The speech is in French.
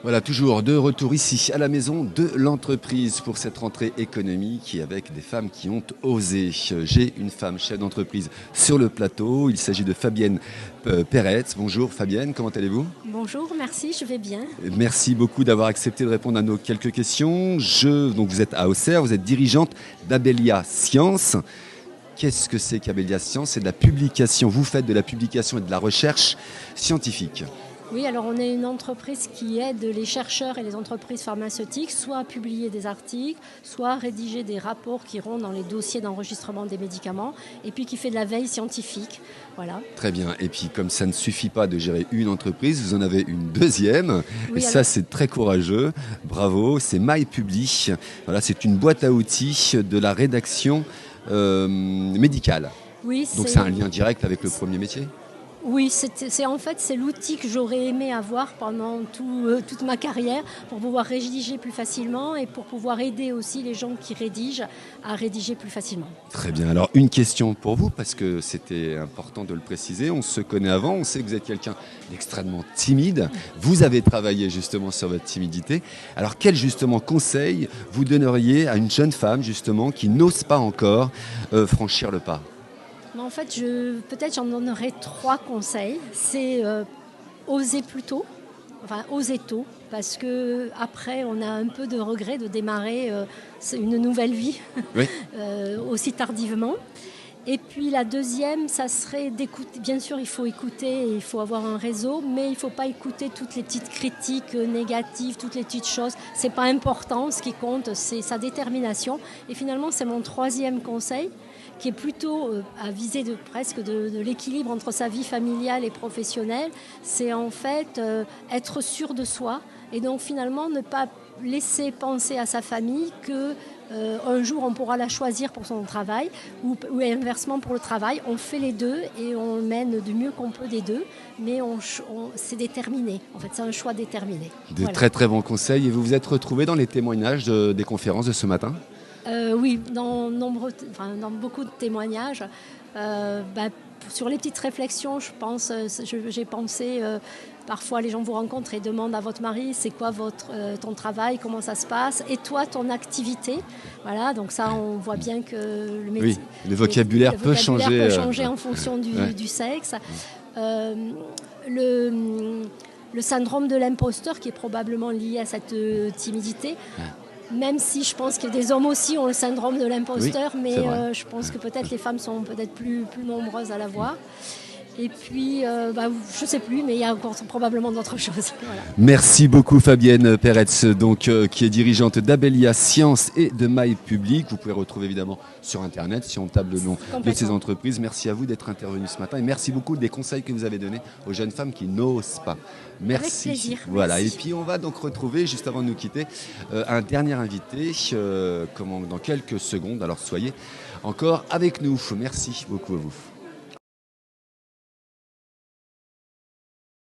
Voilà, toujours de retour ici à la maison de l'entreprise pour cette rentrée économique et avec des femmes qui ont osé. J'ai une femme chef d'entreprise sur le plateau. Il s'agit de Fabienne Peretz. Bonjour Fabienne, comment allez-vous? Bonjour, merci, je vais bien. Merci beaucoup d'avoir accepté de répondre à nos quelques questions. Donc vous êtes à Auxerre, vous êtes dirigeante d'Abelia Science. Qu'est-ce que c'est qu'Abelia Science? C'est de la publication. Vous faites de la publication et de la recherche scientifique. Oui, alors on est une entreprise qui aide les chercheurs et les entreprises pharmaceutiques soit à publier des articles, soit à rédiger des rapports qui iront dans les dossiers d'enregistrement des médicaments et puis qui fait de la veille scientifique. Voilà. Très bien. Et puis comme ça ne suffit pas de gérer une entreprise, vous en avez une deuxième. Oui, Et ça, alors, c'est très courageux. Bravo. C'est MyPubli. Voilà, c'est une boîte à outils de la rédaction médicale. oui, Donc c'est un lien direct avec le premier métier. Oui, c'est l'outil que j'aurais aimé avoir pendant toute ma carrière pour pouvoir rédiger plus facilement et pour pouvoir aider aussi les gens qui rédigent à rédiger plus facilement. Très bien. Alors une question pour vous, parce que c'était important de le préciser. On se connaît avant, on sait que vous êtes quelqu'un d'extrêmement timide. Vous avez travaillé justement sur votre timidité. Alors quel justement conseil vous donneriez à une jeune femme justement qui n'ose pas encore franchir le pas? Mais en fait, peut-être j'en donnerais 3 conseils. C'est oser plus tôt, enfin oser tôt, parce que après on a un peu de regret de démarrer une nouvelle vie Oui. aussi tardivement. Et puis la deuxième, ça serait d'écouter. Bien sûr, il faut écouter et il faut avoir un réseau, mais il ne faut pas écouter toutes les petites critiques négatives, toutes les petites choses. C'est pas important. Ce qui compte, c'est sa détermination. Et finalement, c'est mon 3e conseil, qui est plutôt à viser presque de l'équilibre entre sa vie familiale et professionnelle. C'est en fait être sûr de soi et donc finalement ne pas laisser penser à sa famille que un jour on pourra la choisir pour son travail ou inversement pour le travail. On fait les deux et on mène du mieux qu'on peut des deux, mais c'est déterminé. En fait, c'est un choix déterminé. Des très très bons conseils. Et vous vous êtes retrouvé dans les témoignages des conférences de ce matin? Oui, dans beaucoup de témoignages. Sur les petites réflexions, je pense, j'ai pensé, parfois les gens vous rencontrent et demandent à votre mari, c'est quoi ton travail, comment ça se passe, et toi, ton activité. Voilà, donc ça, on voit bien que le métier, Oui, le vocabulaire peut changer. En fonction du sexe. Le syndrome de l'imposteur qui est probablement lié à cette timidité. Même si je pense que des hommes aussi ont le syndrome de l'imposteur, Oui, mais je pense que peut-être les femmes sont peut-être plus nombreuses à l'avoir. Et puis, je ne sais plus, mais il y a encore probablement d'autres choses. Voilà. Merci beaucoup Fabienne Peretz, donc, qui est dirigeante d'Abelia Science et de MyPubli. Vous pouvez retrouver évidemment sur Internet si on tape le nom de ces entreprises. Merci à vous d'être intervenu ce matin et merci beaucoup des conseils que vous avez donnés aux jeunes femmes qui n'osent pas. Merci. Avec plaisir. Voilà. Merci. Et puis on va donc retrouver, juste avant de nous quitter, un dernier invité dans quelques secondes. Alors soyez encore avec nous. Merci beaucoup à vous.